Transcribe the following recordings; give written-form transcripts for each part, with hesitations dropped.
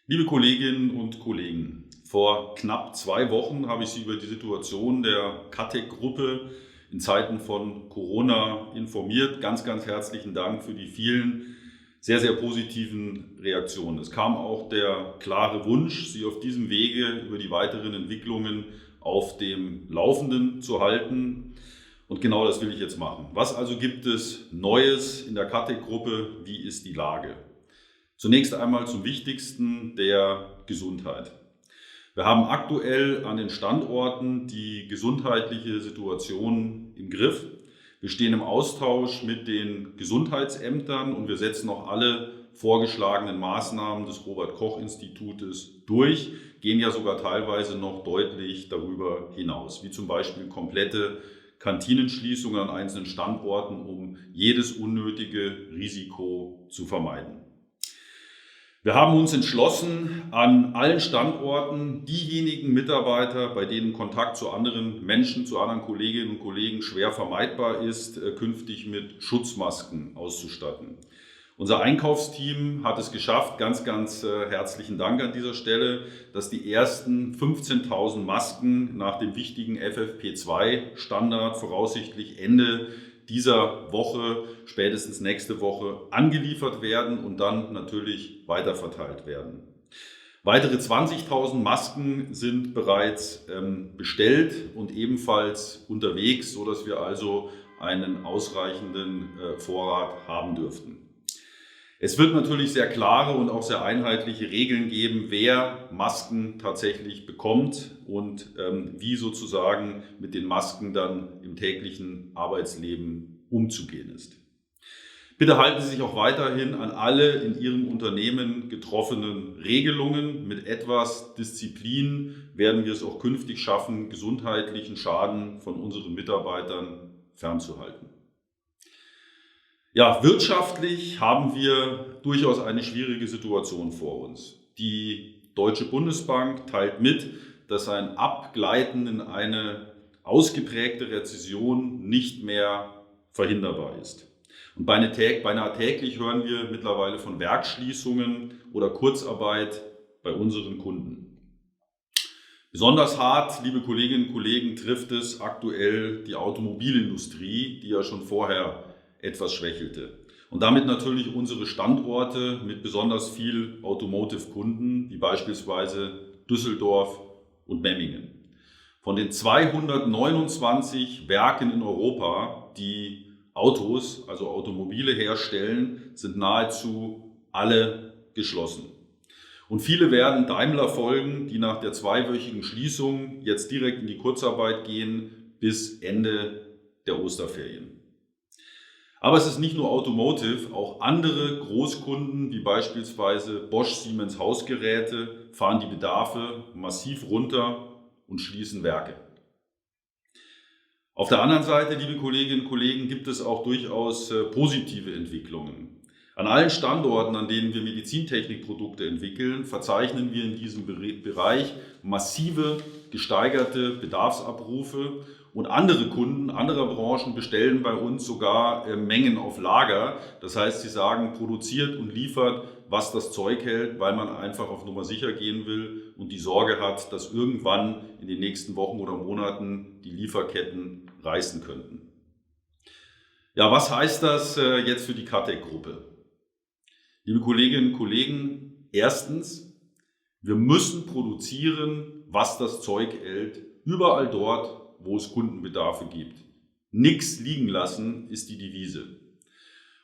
Liebe Kolleginnen und Kollegen, vor knapp 2 Wochen habe ich Sie über die Situation der KATEK-Gruppe in Zeiten von Corona informiert. Ganz, ganz herzlichen Dank für die vielen sehr, sehr positiven Reaktionen. Es kam auch der klare Wunsch, Sie auf diesem Wege über die weiteren Entwicklungen auf dem Laufenden zu halten. Und genau das will ich jetzt machen. Was also gibt es Neues in der KATEK-Gruppe? Wie ist die Lage? Zunächst einmal zum Wichtigsten, der Gesundheit. Wir haben aktuell an den Standorten die gesundheitliche Situation im Griff. Wir stehen im Austausch mit den Gesundheitsämtern und wir setzen auch alle vorgeschlagenen Maßnahmen des Robert-Koch-Institutes durch, gehen ja sogar teilweise noch deutlich darüber hinaus, wie zum Beispiel komplette Kantinenschließungen an einzelnen Standorten, um jedes unnötige Risiko zu vermeiden. Wir haben uns entschlossen, an allen Standorten diejenigen Mitarbeiter, bei denen Kontakt zu anderen Menschen, zu anderen Kolleginnen und Kollegen schwer vermeidbar ist, künftig mit Schutzmasken auszustatten. Unser Einkaufsteam hat es geschafft, ganz, ganz herzlichen Dank an dieser Stelle, dass die ersten 15.000 Masken nach dem wichtigen FFP2-Standard voraussichtlich Ende dieser Woche, spätestens nächste Woche, angeliefert werden und dann natürlich weiterverteilt werden. Weitere 20.000 Masken sind bereits bestellt und ebenfalls unterwegs, sodass wir also einen ausreichenden Vorrat haben dürften. Es wird natürlich sehr klare und auch sehr einheitliche Regeln geben, wer Masken tatsächlich bekommt und wie sozusagen mit den Masken dann im täglichen Arbeitsleben umzugehen ist. Bitte halten Sie sich auch weiterhin an alle in Ihrem Unternehmen getroffenen Regelungen. Mit etwas Disziplin werden wir es auch künftig schaffen, gesundheitlichen Schaden von unseren Mitarbeitern fernzuhalten. Ja, wirtschaftlich haben wir durchaus eine schwierige Situation vor uns. Die Deutsche Bundesbank teilt mit, dass ein Abgleiten in eine ausgeprägte Rezession nicht mehr verhinderbar ist. Und beinahe täglich hören wir mittlerweile von Werksschließungen oder Kurzarbeit bei unseren Kunden. Besonders hart, liebe Kolleginnen und Kollegen, trifft es aktuell die Automobilindustrie, die ja schon vorher etwas schwächelte. Und damit natürlich unsere Standorte mit besonders viel Automotive-Kunden, wie beispielsweise Düsseldorf und Memmingen. Von den 229 Werken in Europa, die Autos, also Automobile herstellen, sind nahezu alle geschlossen. Und viele werden Daimler folgen, die nach der 2-wöchigen Schließung jetzt direkt in die Kurzarbeit gehen bis Ende der Osterferien. Aber es ist nicht nur Automotive, auch andere Großkunden wie beispielsweise Bosch Siemens Hausgeräte fahren die Bedarfe massiv runter und schließen Werke. Auf der anderen Seite, liebe Kolleginnen und Kollegen, gibt es auch durchaus positive Entwicklungen. An allen Standorten, an denen wir Medizintechnikprodukte entwickeln, verzeichnen wir in diesem Bereich massive gesteigerte Bedarfsabrufe und andere Kunden anderer Branchen bestellen bei uns sogar Mengen auf Lager. Das heißt, sie sagen, produziert und liefert, was das Zeug hält, weil man einfach auf Nummer sicher gehen will und die Sorge hat, dass irgendwann in den nächsten Wochen oder Monaten die Lieferketten reißen könnten. Ja, was heißt das jetzt für die KATEK-Gruppe? Liebe Kolleginnen und Kollegen, erstens, wir müssen produzieren, was das Zeug hält, überall dort, wo es Kundenbedarfe gibt. Nichts liegen lassen ist die Devise.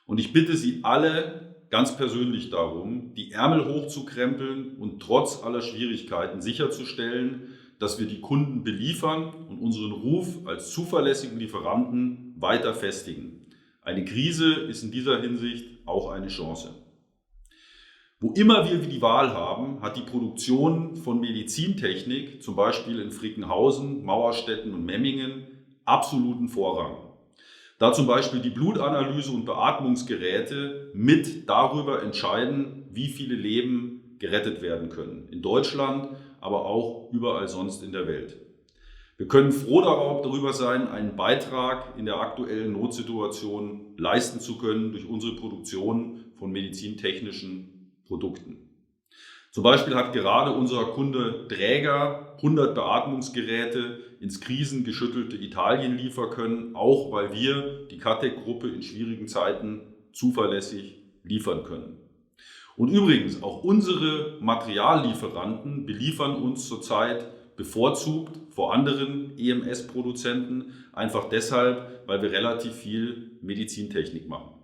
Und ich bitte Sie alle ganz persönlich darum, die Ärmel hochzukrempeln und trotz aller Schwierigkeiten sicherzustellen, dass wir die Kunden beliefern und unseren Ruf als zuverlässigen Lieferanten weiter festigen. Eine Krise ist in dieser Hinsicht auch eine Chance. Wo immer wir die Wahl haben, hat die Produktion von Medizintechnik, zum Beispiel in Frickenhausen, Mauerstetten und Memmingen, absoluten Vorrang. Da zum Beispiel die Blutanalyse und Beatmungsgeräte mit darüber entscheiden, wie viele Leben gerettet werden können. In Deutschland, aber auch überall sonst in der Welt. Wir können froh darüber sein, einen Beitrag in der aktuellen Notsituation leisten zu können durch unsere Produktion von medizintechnischen Produkten. Zum Beispiel hat gerade unser Kunde Dräger 100 Beatmungsgeräte ins krisengeschüttelte Italien liefern können, auch weil wir, die KATEK-Gruppe, in schwierigen Zeiten zuverlässig liefern können. Und übrigens, auch unsere Materiallieferanten beliefern uns zurzeit bevorzugt vor anderen EMS-Produzenten, einfach deshalb, weil wir relativ viel Medizintechnik machen.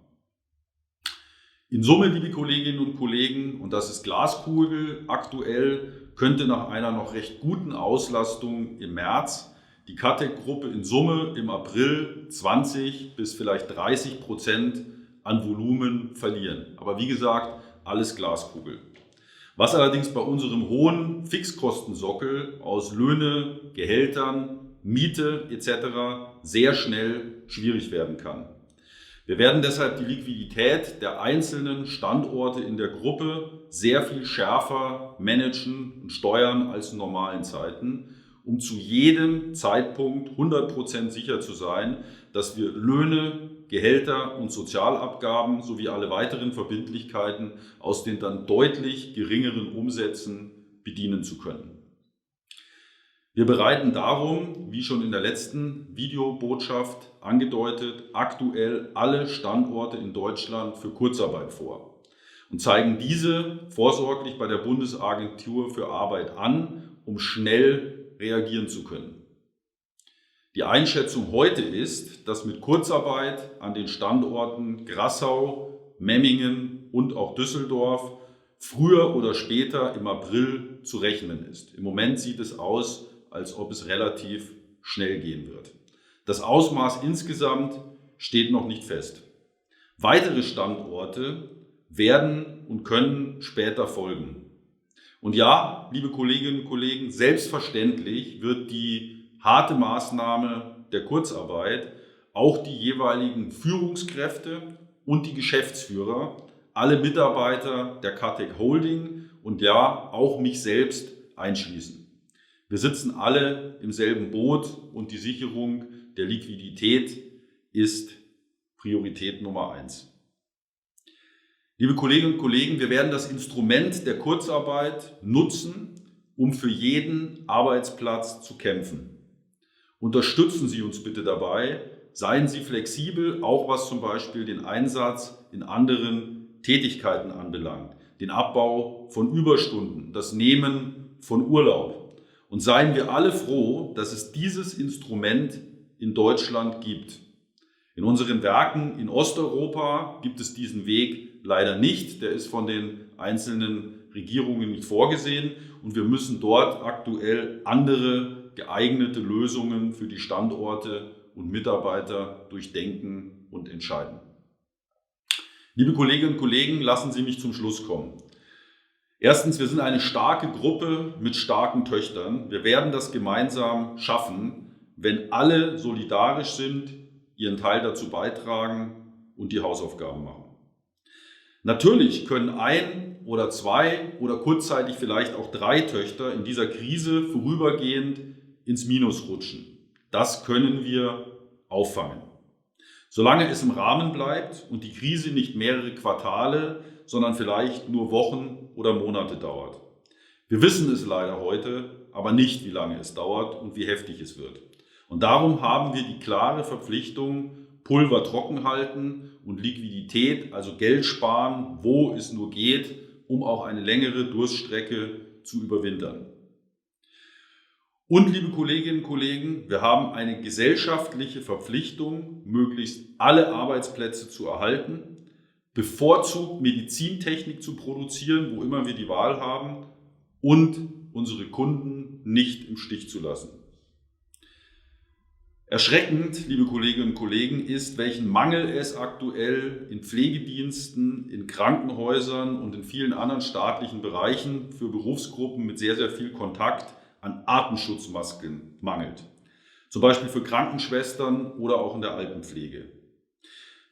In Summe, liebe Kolleginnen und Kollegen, und das ist Glaskugel aktuell, könnte nach einer noch recht guten Auslastung im März die KATEK-Gruppe in Summe im April 20 bis vielleicht 30% an Volumen verlieren. Aber wie gesagt, alles Glaskugel. Was allerdings bei unserem hohen Fixkostensockel aus Löhne, Gehältern, Miete etc. sehr schnell schwierig werden kann. Wir werden deshalb die Liquidität der einzelnen Standorte in der Gruppe sehr viel schärfer managen und steuern als in normalen Zeiten, um zu jedem Zeitpunkt 100% sicher zu sein, dass wir Löhne, Gehälter und Sozialabgaben sowie alle weiteren Verbindlichkeiten aus den dann deutlich geringeren Umsätzen bedienen zu können. Wir bereiten darum, wie schon in der letzten Videobotschaft angedeutet, aktuell alle Standorte in Deutschland für Kurzarbeit vor und zeigen diese vorsorglich bei der Bundesagentur für Arbeit an, um schnell reagieren zu können. Die Einschätzung heute ist, dass mit Kurzarbeit an den Standorten Grassau, Memmingen und auch Düsseldorf früher oder später im April zu rechnen ist. Im Moment sieht es aus, als ob es relativ schnell gehen wird. Das Ausmaß insgesamt steht noch nicht fest. Weitere Standorte werden und können später folgen. Und ja, liebe Kolleginnen und Kollegen, selbstverständlich wird die harte Maßnahme der Kurzarbeit auch die jeweiligen Führungskräfte und die Geschäftsführer, alle Mitarbeiter der KATEK Holding und ja, auch mich selbst einschließen. Wir sitzen alle im selben Boot und die Sicherung der Liquidität ist Priorität Nummer 1. Liebe Kolleginnen und Kollegen, wir werden das Instrument der Kurzarbeit nutzen, um für jeden Arbeitsplatz zu kämpfen. Unterstützen Sie uns bitte dabei, seien Sie flexibel, auch was zum Beispiel den Einsatz in anderen Tätigkeiten anbelangt, den Abbau von Überstunden, das Nehmen von Urlaub. Und seien wir alle froh, dass es dieses Instrument in Deutschland gibt. In unseren Werken in Osteuropa gibt es diesen Weg leider nicht. Der ist von den einzelnen Regierungen nicht vorgesehen und wir müssen dort aktuell andere geeignete Lösungen für die Standorte und Mitarbeiter durchdenken und entscheiden. Liebe Kolleginnen und Kollegen, lassen Sie mich zum Schluss kommen. Erstens, wir sind eine starke Gruppe mit starken Töchtern. Wir werden das gemeinsam schaffen, wenn alle solidarisch sind, ihren Teil dazu beitragen und die Hausaufgaben machen. Natürlich können 1 oder 2 oder kurzzeitig vielleicht auch 3 Töchter in dieser Krise vorübergehend ins Minus rutschen. Das können wir auffangen. Solange es im Rahmen bleibt und die Krise nicht mehrere Quartale, sondern vielleicht nur Wochen oder Monate dauert. Wir wissen es leider heute, aber nicht, wie lange es dauert und wie heftig es wird. Und darum haben wir die klare Verpflichtung, Pulver trocken halten und Liquidität, also Geld sparen, wo es nur geht, um auch eine längere Durststrecke zu überwintern. Und liebe Kolleginnen und Kollegen, wir haben eine gesellschaftliche Verpflichtung, möglichst alle Arbeitsplätze zu erhalten, bevorzugt Medizintechnik zu produzieren, wo immer wir die Wahl haben, und unsere Kunden nicht im Stich zu lassen. Erschreckend, liebe Kolleginnen und Kollegen, ist, welchen Mangel es aktuell in Pflegediensten, in Krankenhäusern und in vielen anderen staatlichen Bereichen für Berufsgruppen mit sehr, sehr viel Kontakt an Atemschutzmasken mangelt. Zum Beispiel für Krankenschwestern oder auch in der Altenpflege.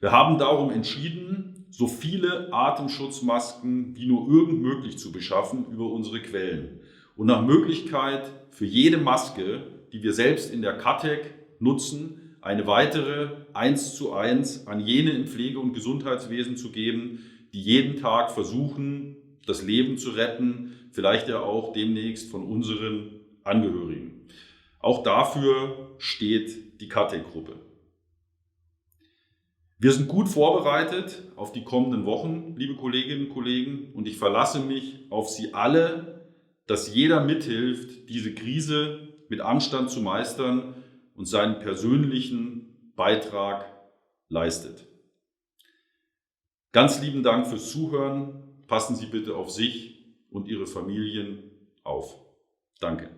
Wir haben darum entschieden, so viele Atemschutzmasken wie nur irgend möglich zu beschaffen über unsere Quellen und nach Möglichkeit für jede Maske, die wir selbst in der KATEK nutzen, eine weitere 1:1 an jene im Pflege- und Gesundheitswesen zu geben, die jeden Tag versuchen, das Leben zu retten, vielleicht ja auch demnächst von unseren Angehörigen. Auch dafür steht die KATEK-Gruppe. Wir sind gut vorbereitet auf die kommenden Wochen, liebe Kolleginnen und Kollegen, und ich verlasse mich auf Sie alle, dass jeder mithilft, diese Krise mit Anstand zu meistern und seinen persönlichen Beitrag leistet. Ganz lieben Dank fürs Zuhören. Passen Sie bitte auf sich und Ihre Familien auf. Danke.